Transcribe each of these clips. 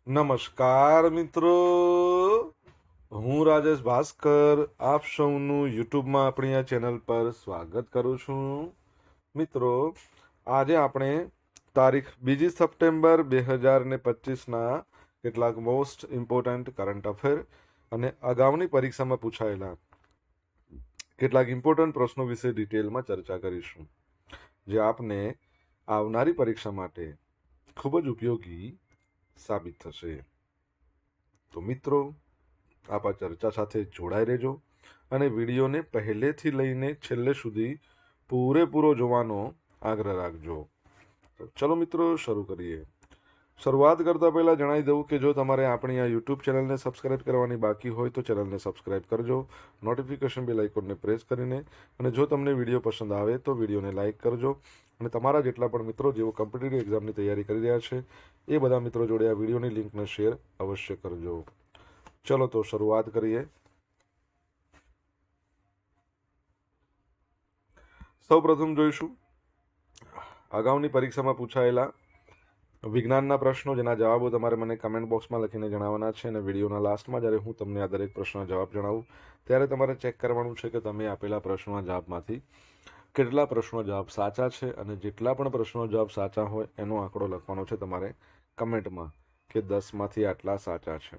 નમસ્કાર મિત્રો, હું રાજેશ ભાસ્કર આપ સૌનું યુટ્યુબમાં આપણી આ ચેનલ પર સ્વાગત કરું છું. મિત્રો, આજે આપણે તારીખ 2 સપ્ટેમ્બર 2025ના કેટલાક મોસ્ટ ઇમ્પોર્ટન્ટ કરંટ અફેર અને અગાઉની પરીક્ષામાં પૂછાયેલા કેટલાક ઇમ્પોર્ટન્ટ પ્રશ્નો વિશે ડિટેલમાં ચર્ચા કરીશું, જે આપને આવનારી પરીક્ષા માટે ખૂબ જ ઉપયોગી સાબિત થશે. તો મિત્રો, આપ આ ચર્ચા સાથે જોડાઈ રહેજો અને વિડીયોને પહેલેથી લઈને છેલ્લે સુધી પૂરેપૂરો જોવાનો આગ્રહ રાખજો. તો ચલો મિત્રો, શરૂ કરીએ. શરૂઆત કરતાં પહેલાં જણાવી દઉં કે જો તમારે આપણી આ યુટ્યુબ ચેનલને સબસ્ક્રાઇબ કરવાની બાકી હોય તો ચેનલને સબસ્ક્રાઇબ કરજો, નોટિફિકેશન બેલ આઇકોનને પ્રેસ કરીને. અને જો તમને વિડીયો પસંદ આવે તો વિડીયોને લાઇક કરજો અને તમારા જેટલા પણ મિત્રો જેઓ કોમ્પિટિટિવ એક્ઝામની તૈયારી કરી રહ્યા છે એ બધા મિત્રો જોડે આ વિડીયોની લિંકને શેર અવશ્ય કરજો. ચલો તો શરૂઆત કરીએ. સૌ પ્રથમ જોઈશું અગાઉની પરીક્ષામાં પૂછાયેલા વિજ્ઞાનના પ્રશ્નો, જેના જવાબો તમારે મને કમેન્ટ બોક્સમાં લખીને જણાવવાના છે. અને વિડીયોના લાસ્ટમાં જ્યારે હું તમને આ દરેક પ્રશ્નના જવાબ જણાવું ત્યારે તમારે ચેક કરવાનું છે કે તમે આપેલા પ્રશ્નોના જવાબમાંથી કેટલા પ્રશ્નો જવાબ સાચા છે, અને જેટલા પણ પ્રશ્નો જવાબ સાચા હોય એનો આંકડો લખવાનો છે તમારે કમેન્ટમાં કે 10માંથી આટલા સાચા છે.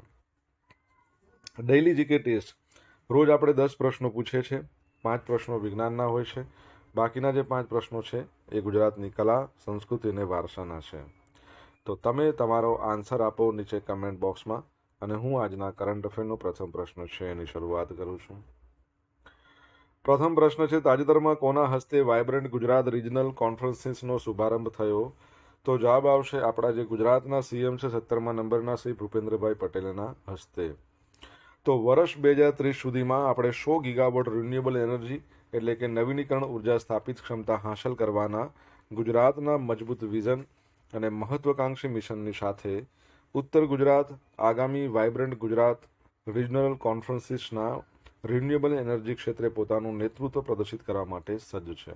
ડેઇલી જીકે ટેસ્ટ રોજ આપણે 10 પ્રશ્નો પૂછીએ છીએ. 5 પ્રશ્નો વિજ્ઞાનના હોય છે, બાકીના જે 5 પ્રશ્નો છે એ ગુજરાતની કલા, સંસ્કૃતિ અને વારસાના છે. તો તમે તમારો આન્સર આપો નીચે કમેન્ટ બોક્સમાં, અને હું આજના કરંટ અફેરનો પ્રથમ પ્રશ્ન છે એની શરૂઆત કરું છું. પ્રથમ પ્રશ્ન છે, તાજેતરમાં કોના હસ્તે વાઇબ્રન્ટ ગુજરાત રિજનલ કોન્ફરન્સીસનો શુભારંભ થયો? તો જવાબ આવશે આપણા જે ગુજરાતના સીએમ છે 17મા નંબરના શ્રી ભૂપેન્દ્રભાઈ પટેલના હસ્તે. તો વર્ષ 2030 સુધીમાં આપણે 100 ગીગાવોટ રિન્યુએબલ એનર્જી એટલે કે નવીનીકરણ ઉર્જા સ્થાપિત ક્ષમતા હાંસલ કરવાના ગુજરાતના મજબૂત વિઝન અને મહત્વકાંક્ષી મિશનની સાથે ઉત્તર ગુજરાત આગામી વાઇબ્રન્ટ ગુજરાત રિજનલ કોન્ફરન્સીસના રિન્યુએબલ એનર્જી ક્ષેત્રે પોતાનું નેતૃત્વ પ્રદર્શિત કરવા માટે સજ્જ છે.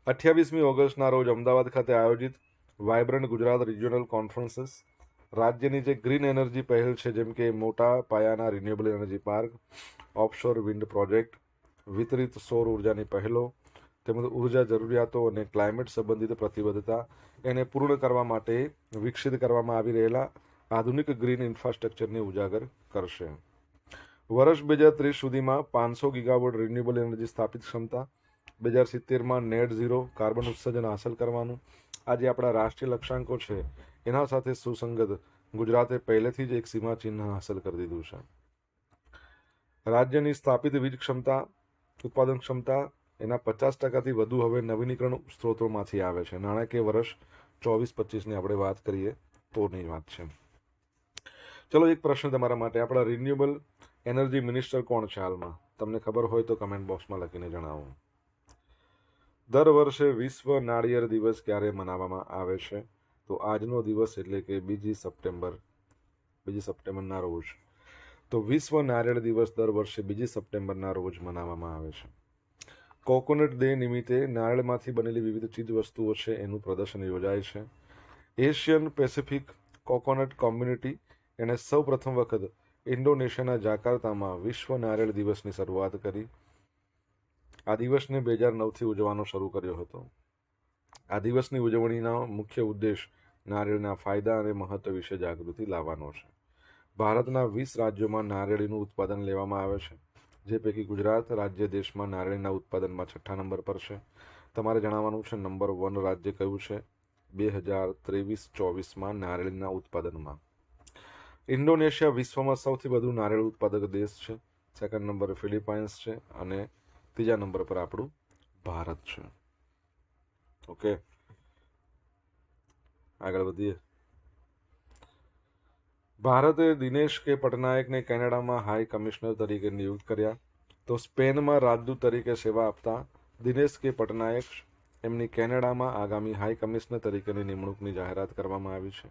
28મી ઓગસ્ટના રોજ અમદાવાદ ખાતે આયોજિત વાઇબ્રન્ટ ગુજરાત રિજનલ કોન્ફરન્સીસ રાજ્યની જે ગ્રીન એનર્જી પહેલ છે, જેમ કે મોટા પાયાના renewable energy park, offshore wind project, વિતરિત સૌર ઉર્જાની પહેલો તેમજ ઉર્જા જરૂરિયાતો અને ક્લાઇમેટ સંબંધિત પ્રતિબદ્ધતા એને પૂર્ણ કરવા માટે વિકસિત કરવામાં આવી રહેલા આધુનિક ગ્રીન ઇન્ફ્રાસ્ટ્રક્ચરને ઉજાગર કરશે. વર્ષ 2030 સુધીમાં 500 ગીગાવોટ રિન્યુએબલ એનર્જી સ્થાપિત ક્ષમતા, 2070માં નેટ ઝીરો કાર્બન ઉત્સર્જન હાંસલ કરવાનું આ જે આપણા રાષ્ટ્રીય લક્ષ્યાંકો છે એના સાથે સુસંગત ગુજરાતે પહેલેથી જ એક સીમાચિહ્ન હાંસલ કરી દીધું છે. રાજ્યની સ્થાપિત વીજ ક્ષમતા ઉત્પાદન ક્ષમતા એના 50%થી વધુ હવે નવીનીકરણ સ્ત્રોતોમાંથી આવે છે. નાણાકીય વર્ષ 24-25ની આપણે વાત કરીએ તોની વાત છે. ચલો, એક પ્રશ્ન તમારા માટે. આપણા રિન્યુએબલ એનર્જી મિનિસ્ટર કોણ છે હાલમાં? તમને ખબર હોય તો કમેન્ટ બોક્સમાં લખીને જણાવો. દર વર્ષે વિશ્વ નાળિયેર દિવસ ક્યારે મનાવવામાં આવે છે? તો આજનો દિવસ એટલે કે 2 સપ્ટેમ્બરના રોજ. તો વિશ્વ નારિયેળ દિવસ દર વર્ષે 2 સપ્ટેમ્બરના રોજ મનાવવામાં આવે છે. કોકોનટ ડે નિમિત્તે નારિયેળમાંથી બનેલી વિવિધ ચીજ વસ્તુઓ છે એનું પ્રદર્શન યોજાય છે. એશિયન પેસિફિક કોકોનટ કોમ્યુનિટી એણે સૌ પ્રથમ વખત ઇન્ડોનેશિયાના જાકાર્તામાં વિશ્વ નારિયેળ દિવસની શરૂઆત કરી. આ દિવસને 2009થી ઉજવવાનો શરૂ કર્યો હતો. આ દિવસની ઉજવણીનો મુખ્ય ઉદ્દેશ નારિયેળના ફાયદા અને મહત્વ વિશે જાગૃતિ લાવવાનો છે. ભારતના 20 રાજ્યોમાં નારિયેળીનું ઉત્પાદન લેવામાં આવે છે, જે પૈકી ગુજરાત રાજ્ય દેશમાં નારિયેળીના ઉત્પાદનમાં 6ઠ્ઠા નંબર પર છે. તમારે જણાવવાનું છે નંબર 1 રાજ્ય કયું છે 2023-24માં નારિયેળીના ઉત્પાદનમાં. ઇન્ડોનેશિયા વિશ્વમાં સૌથી વધુ નારિયેળ ઉત્પાદક દેશ છે. સેકન્ડ નંબરે ફિલિપાઇન્સ છે અને ત્રીજા નંબર પર આપણું ભારત છે. ઓકે, આગળ વધીએ. ભારતે દિનેશ કે પટનાયકને કેનેડામાં હાઈ કમિશનર તરીકે નિયુક્ત કર્યા. તો સ્પેનમાં રાજદૂત તરીકે સેવા આપતા દિનેશ કે પટનાયક એમની કેનેડામાં આગામી હાઈ કમિશનર તરીકેની નિમણૂકની જાહેરાત કરવામાં આવી છે.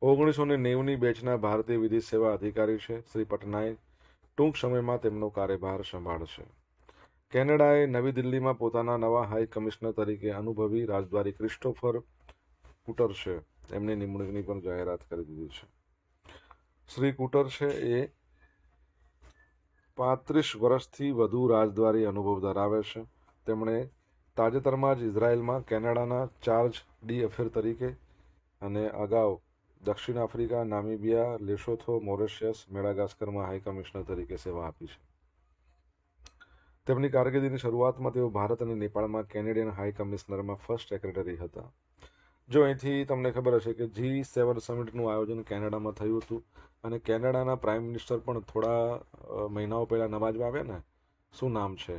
1990ની બેચના ભારતીય વિદેશ સેવા અધિકારી છે શ્રી પટનાયક ટૂંક સમયમાં તેમનો કાર્યભાર સંભાળશે. કેનેડાએ નવી દિલ્હીમાં પોતાના નવા હાઈ કમિશનર તરીકે અનુભવી રાજદ્વારી ક્રિસ્ટોફર પુટરશે એમની નિમણૂકની પણ જાહેરાત કરી દીધી છે. શ્રી કુટર છે એ 35 વર્ષથી વધુ રાજદ્વારી અનુભવ ધરાવે છે. તેમણે તાજેતરમાં જ ઇઝરાયલમાં કેનેડાના ચાર્જ ડી અફેર તરીકે અને અગાઉ દક્ષિણ આફ્રિકા, નામીબિયા, લેસોથો, મોરેશિયસ, મેડાગાસ્કરમાં હાઈ કમિશનર તરીકે સેવા આપી છે. તેમની કારકિર્દીની શરૂઆતમાં તેઓ ભારત અને નેપાળમાં કેનેડિયન હાઈ કમિશનરમાં ફર્સ્ટ સેક્રેટરી હતા. જો અહીંથી તમને ખબર હશે કે G7 સમિટનું આયોજન કેનેડામાં થયું હતું અને કેનેડાના પ્રાઇમ મિનિસ્ટર પણ થોડા મહિનાઓ પહેલાં નવાજવા આવ્યા ને. શું નામ છે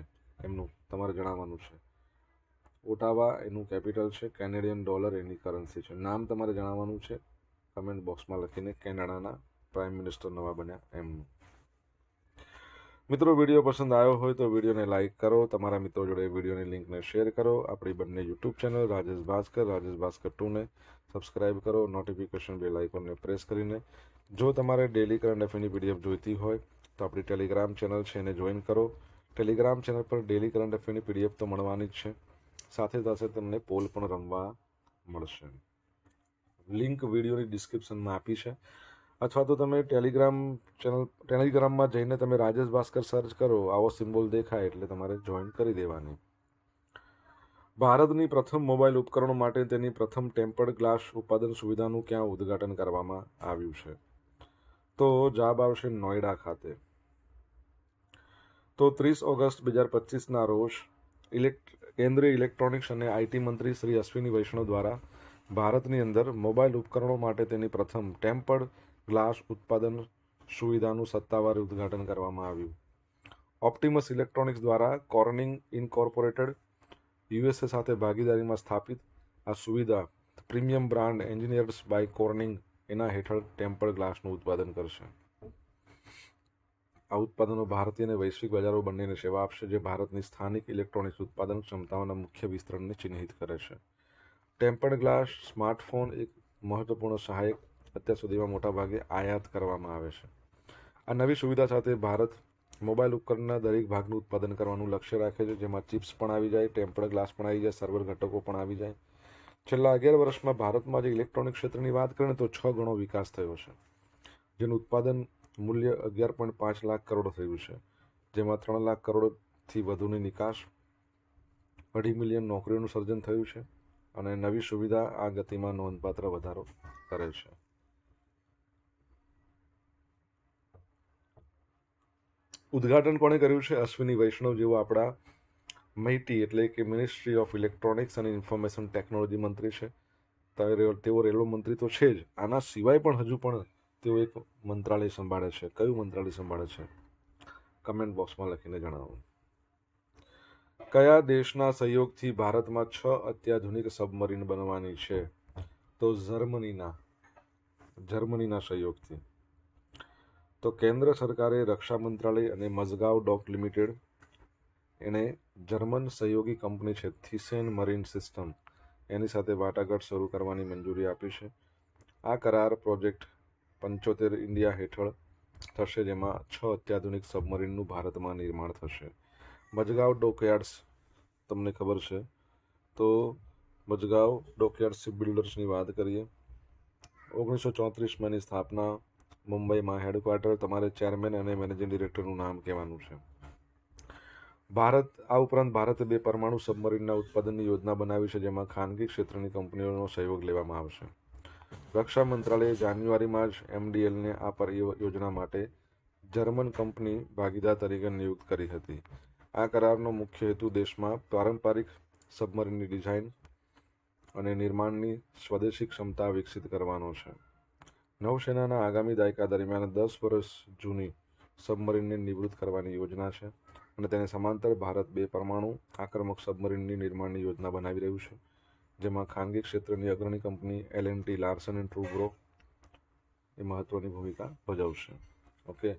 એમનું તમારે જણાવવાનું છે. ઓટાવા એનું કેપિટલ છે, કેનેડિયન ડોલર એની કરન્સી છે. નામ તમારે જણાવવાનું છે કમેન્ટ બોક્સમાં લખીને, કેનેડાના પ્રાઇમ મિનિસ્ટર નવા બન્યા એમનું. મિત્રો, વિડીયો પસંદ આવ્યો હોય તો વિડીયોને લાઇક કરો, તમારા મિત્રો જોડે વિડીયોની લિંકને શેર કરો. આપણી બંને યુટ્યુબ ચેનલ રાજેશ ભાસ્કર 2ને સબસ્ક્રાઇબ કરો. નોટિફિકેશન બેલ આઇકોનને પ્રેસ કરીને જો તમારે ડેલી કરંટ અફેરની પીડીએફ જોઈતી હોય તો આપણી ટેલિગ્રામ ચેનલ છે એને જોઈન કરો. ટેલિગ્રામ ચેનલ પર ડેલી કરંટ અફેરની પીડીએફ તો મળવાની જ છે, સાથે સાથે તમને પોલ પણ રમવા મળશે. લિંક વિડીયોની ડિસ્ક્રિપ્શનમાં આપી છે, અથવા તો તમે ટેલિગ્રામમાં જઈને તમે રાજેશ ભાસ્કર સર્ચ કરો, આવો સિમ્બોલ દેખાય એટલે તમારે જોઈન કરી દેવાની. ભારતની પ્રથમ મોબાઈલ ઉપકરણો માટે તેની પ્રથમ ટેમ્પર્ડ ગ્લાસ ઉત્પાદન સુવિધાનું ક્યાં ઉદ્ઘાટન કરવામાં આવ્યું છે? તો જવાબ આવશે નોઈડા ખાતે. તો 30 ઓગસ્ટ 2025ના રોજ કેન્દ્રીય ઇલેક્ટ્રોનિક્સ અને આઈટી મંત્રી શ્રી અશ્વિની વૈષ્ણવ દ્વારા ભારતની અંદર મોબાઈલ ઉપકરણો માટે તેની પ્રથમ ટેમ્પર્ડ ગ્લાસ ઉત્પાદન સુવિધાનું સત્તાવાર ઉદ્ઘાટન કરવામાં આવ્યું. ઓપ્ટિમસ ઇલેક્ટ્રોનિક્સ દ્વારા કોર્નિંગ ઇન્કોર્પોરેટેડ યુએસએ સાથે ભાગીદારીમાં સ્થાપિત આ સુવિધા premium brand engineers by Corning એના હેઠળ ટેમ્પર્ડ ગ્લાસનું ઉત્પાદન કરશે. આ ઉત્પાદનો ભારતીય અને વૈશ્વિક બજારો બંનેને સેવા આપશે, જે ભારતની સ્થાનિક ઇલેક્ટ્રોનિક્સ ઉત્પાદન ક્ષમતાઓના મુખ્ય વિસ્તરણને ચિહ્નિત કરે છે. ટેમ્પર્ડ ગ્લાસ સ્માર્ટફોન એક મહત્વપૂર્ણ સહાયક અત્યાર સુધીમાં મોટાભાગે આયાત કરવામાં આવે છે. આ નવી સુવિધા સાથે ભારત મોબાઈલ ઉપકરણના દરેક ભાગનું ઉત્પાદન કરવાનું લક્ષ્ય રાખે છે, જેમાં ચિપ્સ પણ આવી જાય, ટેમ્પર્ડ ગ્લાસ પણ આવી જાય, સર્વર ઘટકો પણ આવી જાય. છેલ્લા 11 વર્ષમાં ભારતમાં જે ઇલેક્ટ્રોનિક ક્ષેત્રની વાત કરીએ તો 6 ગણો વિકાસ થયો છે, જેનું ઉત્પાદન મૂલ્ય 11.5 લાખ કરોડ થયું છે, જેમાં 3 લાખ કરોડથી વધુની નિકાસ, 2.5 મિલિયન નોકરીઓનું સર્જન થયું છે અને નવી સુવિધા આ ગતિમાં નોંધપાત્ર વધારો કરે છે. ઉદ્ઘાટન કોણે કર્યું છે? અશ્વિની વૈષ્ણવ, જેઓ આપણા મૈટી એટલે કે મિનિસ્ટ્રી ઓફ ઇલેક્ટ્રોનિક્સ અને ઇન્ફોર્મેશન ટેકનોલોજી મંત્રી છે. તેઓ રેલવે મંત્રી તો છે જ, આના સિવાય પણ હજુ પણ તેઓ એક મંત્રાલય સંભાળે છે. કયું મંત્રાલય સંભાળે છે? કમેન્ટ બોક્સમાં લખીને જણાવો. કયા દેશના સહયોગથી ભારતમાં 6 અત્યાધુનિક સબમરીન બનવાની છે? તો જર્મનીના સહયોગથી. તો કેન્દ્ર સરકારે રક્ષા મંત્રાલય અને મઝગાવ ડોક લિમિટેડ એણે જર્મન સહયોગી કંપની છે થિસેન મરીન સિસ્ટમ એની સાથે વાટાઘાટ શરૂ કરવાની મંજૂરી આપી છે. આ કરાર પ્રોજેક્ટ 75 ઇન્ડિયા હેઠળ થશે, જેમાં 6 અત્યાધુનિક સબમરીનનું ભારતમાં નિર્માણ થશે. મઝગાવ ડોકયાર્ડ્સ તમને ખબર છે, તો મઝગાવ ડોકયાર્ડ શિપ બિલ્ડર્સની વાત કરીએ. 1934માં એની સ્થાપના, મુંબઈમાં હેડક્વાર્ટર. તમારે ચેરમેન અને મેનેજિંગ ડિરેક્ટરનું નામ કહેવાનું છે. આ ઉપરાંત ભારતે 2 પરમાણુ સબમરીનના ઉત્પાદનની યોજના બનાવી છે, જેમાં ખાનગી ક્ષેત્રની કંપનીઓનો સહયોગ લેવામાં આવશે. રક્ષા મંત્રાલયે જાન્યુઆરીમાં જ MDLને આ યોજના માટે જર્મન કંપની ભાગીદાર તરીકે નિયુક્ત કરી હતી. આ કરારનો મુખ્ય હેતુ દેશમાં પારંપરિક સબમરીનની ડિઝાઇન અને નિર્માણની સ્વદેશી ક્ષમતા વિકસિત કરવાનો છે. નૌસેનાના આગામી દાયકા દરમિયાન 10 વર્ષ જૂની સબમરીનને નિવૃત્ત કરવાની યોજના છે અને તેને સમાંતર ભારત 2 પરમાણુ આક્રમક સબમરીનની નિર્માણની યોજના બનાવી રહ્યું છે, જેમાં ખાનગી ક્ષેત્રની અગ્રણી company L&T Larsen and Toubro એ મહત્વની ભૂમિકા ભજવશે. ઓકે,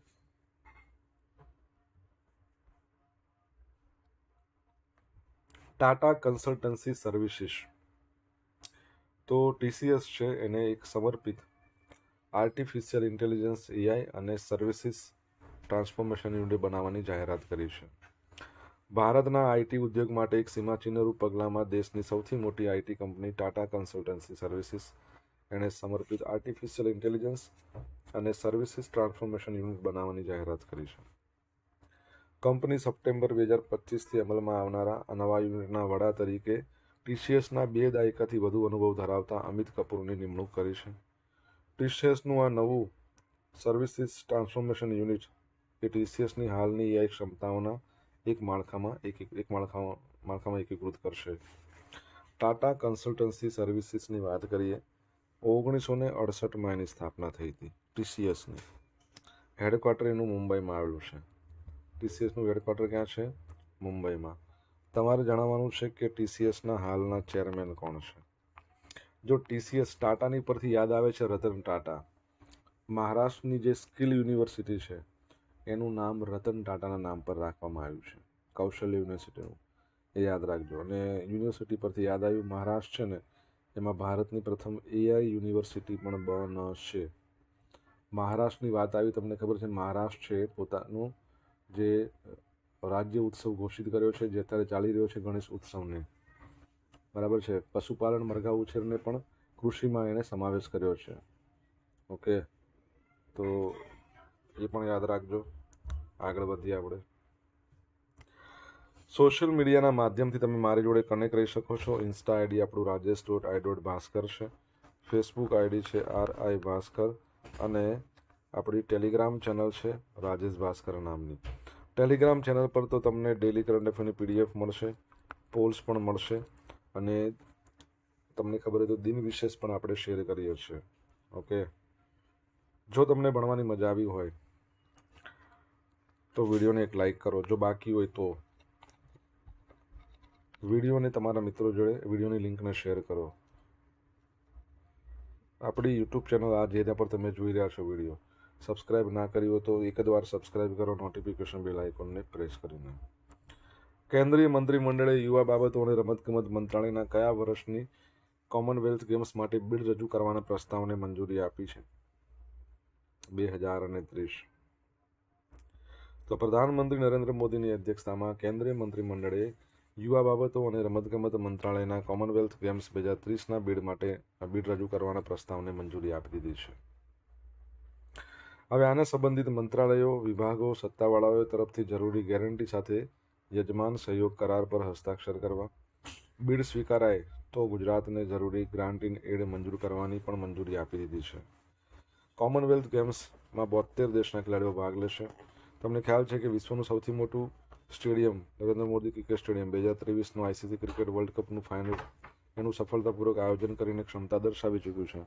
ટાટા કન્સલ્ટન્સી સર્વિસીસ, તો TCS છે એને એક સમર્પિત આર્ટિફિશિયલ ઇન્ટેલિજન્સ AI અને સર્વિસીસ ટ્રાન્સફોર્મેશન યુનિટ બનાવવાની જાહેરાત કરી છે. ભારતના આઈટી ઉદ્યોગ માટે એક સીમાચિહ્નરૂપ પગલામાં દેશની સૌથી મોટી IT company Tata consultancy services એણે સમર્પિત આર્ટિફિશિયલ ઇન્ટેલિજન્સ અને સર્વિસીસ ટ્રાન્સફોર્મેશન યુનિટ બનાવવાની જાહેરાત કરી છે. કંપની સપ્ટેમ્બર 2025થી અમલમાં આવનારા આ નવા યુનિટના વડા તરીકે TCSના 2 દાયકાથી વધુ અનુભવ ધરાવતા અમિત કપૂરની નિમણૂક કરી છે. TCSનું આ નવું સર્વિસીસ ટ્રાન્સફોર્મેશન યુનિટ એ TCSની હાલની AI ક્ષમતાઓના એક માળખામાં એકીકૃત કરશે. ટાટા કન્સલ્ટન્સી સર્વિસીસની વાત કરીએ, 1968માં એની સ્થાપના થઈ હતી. TCSની હેડક્વાર્ટર એનું મુંબઈમાં આવેલું છે. TCSનું હેડક્વાર્ટર ક્યાં છે? મુંબઈમાં. તમારે જણાવવાનું છે કે TCSના હાલના ચેરમેન કોણ છે. જો TCS ટાટાની પરથી યાદ આવે છે રતન ટાટા. મહારાષ્ટ્રની જે સ્કિલ યુનિવર્સિટી છે એનું નામ રતન ટાટાના નામ પર રાખવામાં આવ્યું છે, કૌશલ્ય યુનિવર્સિટીનું. એ યાદ રાખજો. અને યુનિવર્સિટી પરથી યાદ આવ્યું, મહારાષ્ટ્ર છે ને એમાં ભારતની પ્રથમ AI યુનિવર્સિટી પણ બનશે. મહારાષ્ટ્રની વાત આવી, તમને ખબર છે મહારાષ્ટ્ર છે પોતાનું જે રાજ્ય ઉત્સવ ઘોષિત કર્યો છે, જે અત્યારે ચાલી રહ્યો છે ગણેશ ઉત્સવને. બરાબર છે. પશુપાલન, મરઘા ઉછેરને પણ કૃષિમાં એને સમાવેશ કર્યો છે. ઓકે, તો એ પણ યાદ રાખજો. આગળ વધીએ આપણે. સોશિયલ મીડિયાના માધ્યમથી તમે મારી જોડે કનેક્ટ રહી શકો છો. ઇન્સ્ટા આઈડી આપણું rajesh.i.bhaskar છે. ફેસબુક આઈડી છે RI ભાસ્કર, અને આપણી ટેલિગ્રામ ચેનલ છે રાજેશ ભાસ્કર નામની. ટેલિગ્રામ ચેનલ પર તો તમને ડેલી કરંટ અફેરની PDF મળશે, પોલ્સ પણ મળશે, અને તમને ખબર હોય તો દિન વિશેષ પણ આપણે શેર કરીએ છીએ. ઓકે, જો તમને ભણવાની મજા આવી હોય તો વિડીયોને એક લાઈક કરો. જો બાકી હોય તો વિડીયોને તમારા મિત્રો જોડે વિડીયોની લિંકને શેર કરો. આપણી યુટ્યુબ ચેનલ આ જેના પર તમે જોઈ રહ્યા છો વિડીયો, સબસ્ક્રાઈબ ના કરી હોય તો એક જ વાર સબસ્ક્રાઈબ કરો, નોટિફિકેશન બેલ આઇકોનને પ્રેસ કરીને. કેન્દ્રીય મંત્રીમંડળે યુવા બાબતો અને રમતગમત મંત્રાલયના કયા વર્ષની કોમનવેલ્થ ગેમ્સ માટે બિડ રજૂ કરવાના પ્રસ્તાવને મંજૂરી આપી છે? 2030. તો પ્રધાનમંત્રી નરેન્દ્ર મોદીની અધ્યક્ષતામાં કેન્દ્રીય મંત્રીમંડળે યુવા બાબતો અને રમતગમત મંત્રાલયના કોમનવેલ્થ ગેમ્સ 2030ના બિડ રજૂ કરવાના પ્રસ્તાવને મંજૂરી આપી દીધી છે. હવે આને સંબંધિત મંત્રાલયો, વિભાગો, સત્તાવાળાઓ તરફથી જરૂરી ગેરંટી સાથે યજમાન સહયોગ કરાર પર હસ્તાક્ષર કરવા. બિડ સ્વીકારાય તો ગુજરાતને જરૂરી ગ્રાન્ટ ઇન એડ મંજૂર કરવાની પણ મંજૂરી આપી દીધી છે. કોમનવેલ્થ ગેમ્સમાં 72 દેશના ખેલાડીઓ ભાગ લેશે. તમને ખ્યાલ છે કે વિશ્વનું સૌથી મોટું stadium Narendra Modi cricket stadium 2023નું ICC ક્રિકેટ વર્લ્ડ કપનું ફાઇનલ એનું સફળતાપૂર્વક આયોજન કરીને ક્ષમતા દર્શાવી ચૂક્યું છે.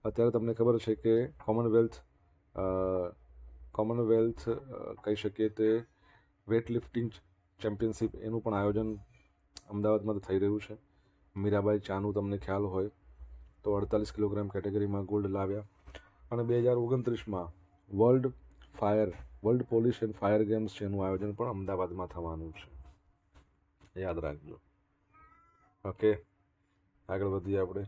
અત્યારે તમને ખબર છે કે કોમનવેલ્થ કહી શકીએ તે વેટ લિફ્ટિંગ ચેમ્પિયનશિપ એનું પણ આયોજન અમદાવાદમાં થઈ રહ્યું છે. મીરાબાઈ ચાનુ તમને ખ્યાલ હોય તો 48 કિલોગ્રામ કેટેગરીમાં ગોલ્ડ લાવ્યા. અને 2029માં world police and fire games છે એનું આયોજન પણ અમદાવાદમાં થવાનું છે. યાદ રાખજો. ઓકે, આગળ વધીએ આપણે.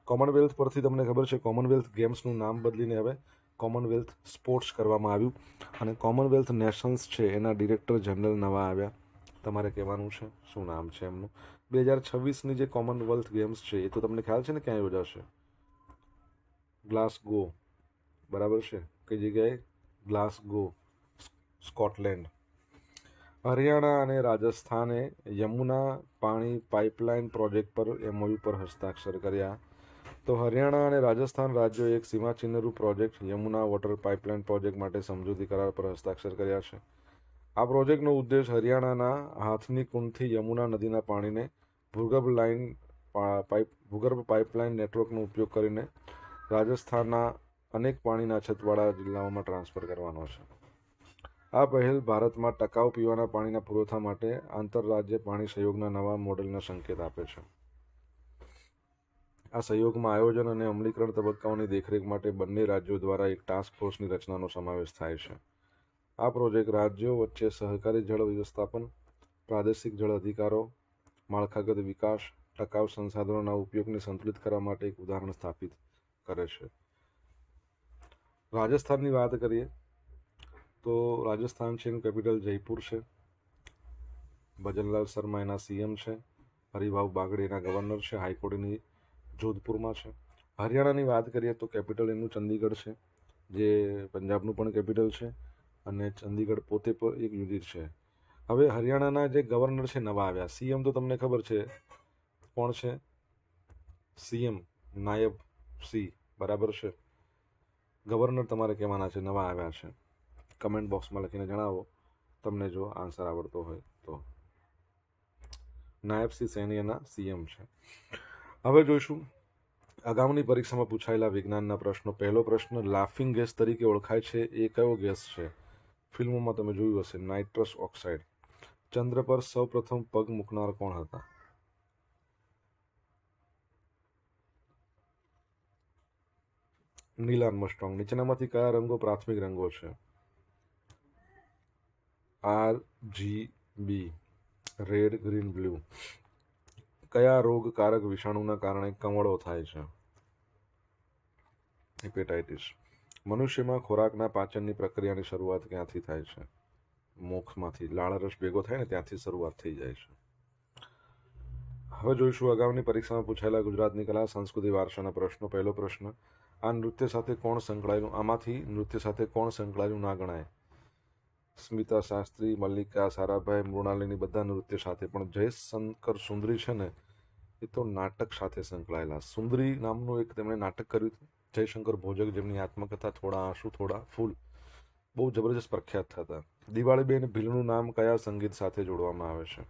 કોમનવેલ્થ પરથી તમને ખબર છે કોમનવેલ્થ ગેમ્સનું નામ બદલીને હવે કોમનવેલ્થ સ્પોર્ટ્સ કરવામાં આવ્યું, અને કોમનવેલ્થ નેશન્સ છે એના ડિરેક્ટર જનરલ નવા આવ્યા. તમારે કહેવાનું છે શું નામ છે એમનું. 2026ની જે કોમનવેલ્થ ગેમ્સ છે એ તો તમને ખ્યાલ છે ને ક્યાં યોજાશે? ગ્લાસગો. બરાબર છે. કઈ જગ્યાએ? ગ્લાસગો, સ્કોટલેન્ડ. હરિયાણા અને રાજસ્થાને યમુના પાણી પાઇપલાઇન પ્રોજેક્ટ પર MOU પર હસ્તાક્ષર કર્યા. તો હરિયાણા અને રાજસ્થાન રાજ્યો એક સીમાચિહ્નરૂપ project Yamuna water pipeline project માટે સમજૂતી કરાર પર હસ્તાક્ષર કર્યા છે. આ પ્રોજેક્ટનો ઉદ્દેશ હરિયાણાના હાથની કુંડથી યમુના નદીના પાણીને ભૂગર્ભ પાઇપલાઇન નેટવર્કનો ઉપયોગ કરીને રાજસ્થાનના અનેક પાણીના અછતવાળા જિલ્લાઓમાં ટ્રાન્સફર કરવાનો છે. આ પહેલ ભારતમાં ટકાઉ પીવાના પાણીના પુરવઠા માટે આંતરરાજ્ય પાણી સહયોગના નવા મોડેલના સંકેત આપે છે. આ સહયોગમાં આયોજન અને અમલીકરણ તબક્કાઓની દેખરેખ માટે બંને રાજ્યો દ્વારા એક ટાસ્ક ફોર્સની રચનાનો સમાવેશ થાય છે. આ પ્રોજેક્ટ રાજ્યો વચ્ચે સહકારી જળ વ્યવસ્થાપન, પ્રાદેશિક જળ અધિકારો, માળખાગત વિકાસ, ટકાઉ સંસાધનોના ઉપયોગને સંતુલિત કરવા માટે એક ઉદાહરણ સ્થાપિત કરે છે. રાજસ્થાનની વાત કરીએ તો રાજસ્થાન છે એનું કેપિટલ જયપુર છે. ભજનલાલ શર્મા એના CM છે. હરિભાઉ બાગડે એના ગવર્નર છે. હાઈકોર્ટ એની જોધપુરમાં છે. હરિયાણાની વાત કરીએ તો કેપિટલ એનું ચંદીગઢ છે, જે પંજાબનું પણ કેપિટલ છે, અને ચંદીગઢ પોતે પણ એક યુનિટ છે. હવે હરિયાણાના જે ગવર્નર છે નવા આવ્યા, સીએમ તો તમને ખબર છે કોણ છે, સીએમ નાયબ સી, બરાબર છે. ગવર્નર તમારે કહેવાના છે નવા આવ્યા છે. કમેન્ટ બોક્સમાં લખીને જણાવો તમને જો આન્સર આવડતો હોય તો. નાયબ સી સૈન્યના સીએમ છે. હવે જોઈશું અગાઉની પરીક્ષામાં પૂછાયેલા વિજ્ઞાનના પ્રશ્નો. પહેલો પ્રશ્ન, લાફિંગ ગેસ તરીકે ઓળખાય છે એ કયો ગેસ છે? ફિલ્મોમાં તમે જોયું હશે, નાઇટ્રસ ઓક્સાઇડ. ચંદ્ર પર સૌ પ્રથમ પગ મૂકનાર કોણ હતા? નીલ આર્મસ્ટ્રોંગ. નીચેનામાંથી કયા રંગો પ્રાથમિક રંગો છે? RGB, red, green, blue. કયા રોગકારક વિષાણુના કારણે કમળો થાય છે? હેપેટાઇટિસ. મનુષ્યમાં ખોરાકના પાચનની પ્રક્રિયાની શરૂઆત ક્યાંથી થાય છે? મુખમાંથી. લાળરસ ભેગો થાય ને ત્યાંથી શરૂઆત થઈ જાય છે. હવે જોઈશું અગાઉની પરીક્ષામાં પૂછાયેલા ગુજરાતની કલા સંસ્કૃતિ વારસાના પ્રશ્નો. પહેલો પ્રશ્ન, આ નૃત્ય સાથે કોણ સંકળાયેલું? આમાંથી નૃત્ય સાથે કોણ સંકળાયેલું ના ગણાય? સ્મિતા શાસ્ત્રી, મલ્લિકા, સારાભાઈ, મૃણાલિની, બધા નૃત્ય સાથે. પણ જયશંકર સુંદરી છે ને, એ તો નાટક સાથે સંકળાયેલા. સુંદરી નામનું એક તેમણે નાટક કર્યું હતું, જયશંકર ભોજક, જેમની આત્મકથા થોડા આંસુ થોડા ફૂલ બહુ જબરજસ્ત પ્રખ્યાત થતા. દિવાળીબેન ભીલનું નામ કયા સંગીત સાથે જોડવામાં આવે છે?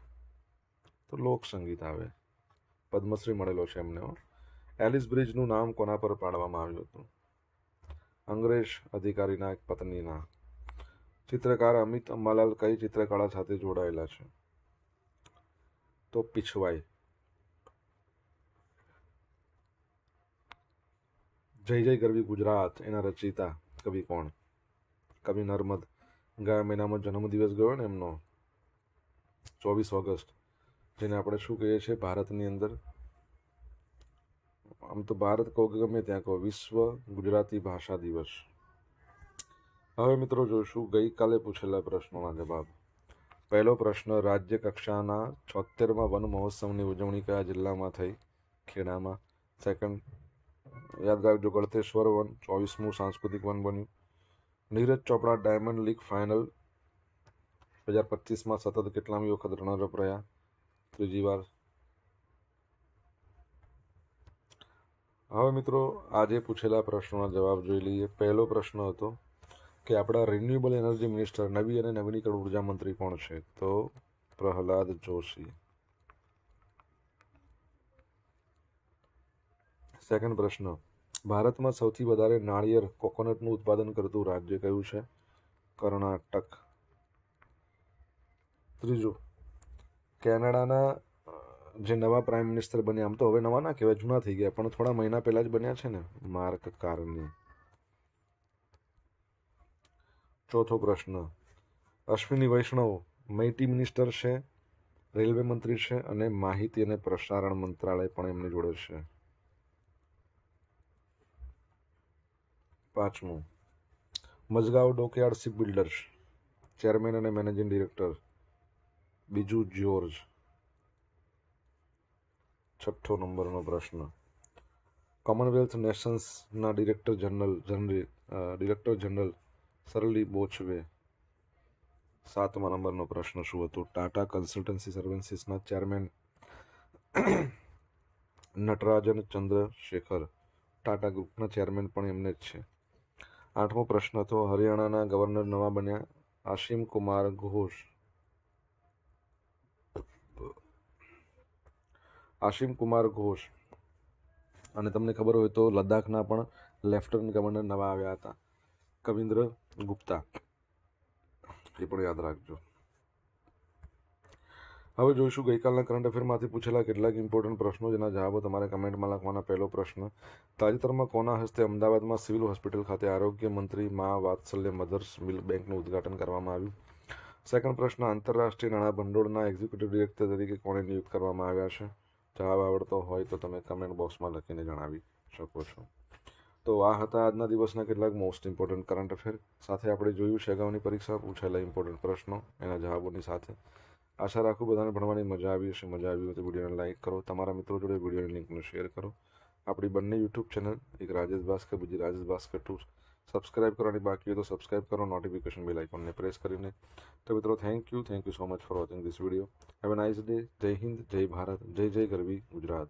તો લોક સંગીત આવે. પદ્મશ્રી મળેલો છે એમને. એલિસ બ્રિજનું નામ કોના પર પાડવામાં આવ્યું હતું? અંગ્રેજ અધિકારીના એક પત્નીના. ચિત્રકાર અમિત અંબાલાલ કઈ ચિત્રકળા સાથે જોડાયેલા છે? તો પીછવાઈ. જય જય ગરવી ગુજરાત, એના રચયિતા કવિ કોણ? કવિ નર્મદ. ગયા મહિનામાં જન્મદિવસ ગયો ને એમનો, 24 ઓગસ્ટ, જેને આપણે શું કહીએ છીએ ભારતની અંદર, આમ તો ભારત કહો કે ગમે ત્યાં કહો, વિશ્વ ગુજરાતી ભાષા દિવસ. હવે મિત્રો જોઈશું ગઈકાલે પૂછેલા પ્રશ્નોના જવાબ. પહેલો પ્રશ્ન, રાજ્ય કક્ષાના 76મા વન મહોત્સવની ઉજવણી કયા જિલ્લામાં થઈ? ખેડામાં. સેકન્ડ, યાદ રાખજો, ગળતેશ્વર વન 24મું સાંસ્કૃતિક વન બન્યું. નીરજ ચોપડા ડાયમંડ લીગ ફાઇનલ 2025માં સતત કેટલામી વખત રનરઅપ રહ્યા? ત્રીજી વાર. હવે મિત્રો આજે પૂછેલા પ્રશ્નોના જવાબ જોઈ લઈએ. પહેલો પ્રશ્ન હતો કે આપણા રિન્યુએબલ એનર્જી મિનિસ્ટર, નવી અને નવીનીકરણ ઉર્જા મંત્રી કોણ છે? તો પ્રહલાદ જોશી. સેકન્ડ પ્રશ્ન, ભારતમાં સૌથી વધારે નાળિયેર કોકોનટનું ઉત્પાદન કરતું રાજ્ય કયું છે? કર્ણાટક. ત્રીજું, કેનેડાના જે નવા પ્રાઇમ મિનિસ્ટર બન્યા, આમ તો હવે નવા ના કહેવાય, જૂના થઈ ગયા, પણ થોડા મહિના પહેલા જ બન્યા છે ને, માર્ક કાર્ની. ચોથો પ્રશ્ન, અશ્વિની વૈષ્ણવ મેઇટી મિનિસ્ટર છે, રેલવે મંત્રી છે, અને માહિતી અને પ્રસારણ મંત્રાલય પણ એમની જોડે છે. પાંચમું, Mazagon dockyard ship builders, chairman અને મેનેજિંગ ડિરેક્ટર બીજુ જ્યોર્જ. છઠ્ઠો નંબરનો પ્રશ્ન, કોમનવેલ્થ નેશન્સના ડિરેક્ટર જનરલ સરલી બોચવે. સાતમા નંબરનો પ્રશ્ન શું હતો? ટાટા કન્સલ્ટન્સી સર્વિસીસના ચેરમેન નટરાજન ચંદ્રશેખર. ટાટા ગ્રુપના ચેરમેન પણ એમને જ છે. આઠમો પ્રશ્ન હતો, હરિયાણાના ગવર્નર નવા બન્યા, આશિમ કુમાર ઘોષ. આશિમ કુમાર ઘોષ. અને તમને ખબર હોય તો લદ્દાખના પણ લેફ્ટનન્ટ ગવર્નર નવા આવ્યા હતા, કવિન્દ્ર ગુપ્તા. એ પણ યાદ રાખજો. હવે જોઈશું ગઈકાલના કરંટ અફેરમાંથી પૂછેલા કેટલાક ઇમ્પોર્ટન્ટ પ્રશ્નો, જેના જવાબો તમારે કમેન્ટમાં લખવાના. પહેલો પ્રશ્ન, તાજેતરમાં કોના હસ્તે અમદાવાદમાં સિવિલ હોસ્પિટલ ખાતે આરોગ્ય મંત્રી મા વાત્સલ્ય મધર્સ મિલ્ક બેંકનું ઉદ્ઘાટન કરવામાં આવ્યું? સેકન્ડ પ્રશ્ન, આંતરરાષ્ટ્રીય નાણાં ભંડોળના એક્ઝિક્યુટિવ ડિરેક્ટર તરીકે કોને નિયુક્ત કરવામાં આવ્યા છે? જવાબ આવડતો હોય તો તમે કમેન્ટ બોક્સમાં લખીને જણાવી શકો છો. તો આ હતા આજના દિવસના કેટલાક મોસ્ટ ઇમ્પોર્ટન્ટ કરંટ અફેર. સાથે આપણે જોયું છે અગાઉની પરીક્ષામાં પૂછાયેલા ઇમ્પોર્ટન્ટ પ્રશ્નો એના જવાબોની સાથે. આશા રાખું બધાને ભણવાની મજા આવી હશે. મજા આવી હોય તો વિડીયોને લાઇક કરો, તમારા મિત્રો જોડે વિડીયોની લિંકને શેર કરો, આપણી બંને યુટ્યુબ ચેનલ, એક રાજેશ ભાસ્કર, બીજી રાજેશ ભાસ્કર 2 સબસ્ક્રાઇબ કરવાની બાકી હોય તો સબસ્ક્રાઇબ કરો, નોટિફિકેશન બેલ આઇકોનને પ્રેસ કરીને. તો મિત્રો thank you so much for watching this video. Have a nice day. જય હિન્દ, જય ભારત, જય જય ગરવી ગુજરાત.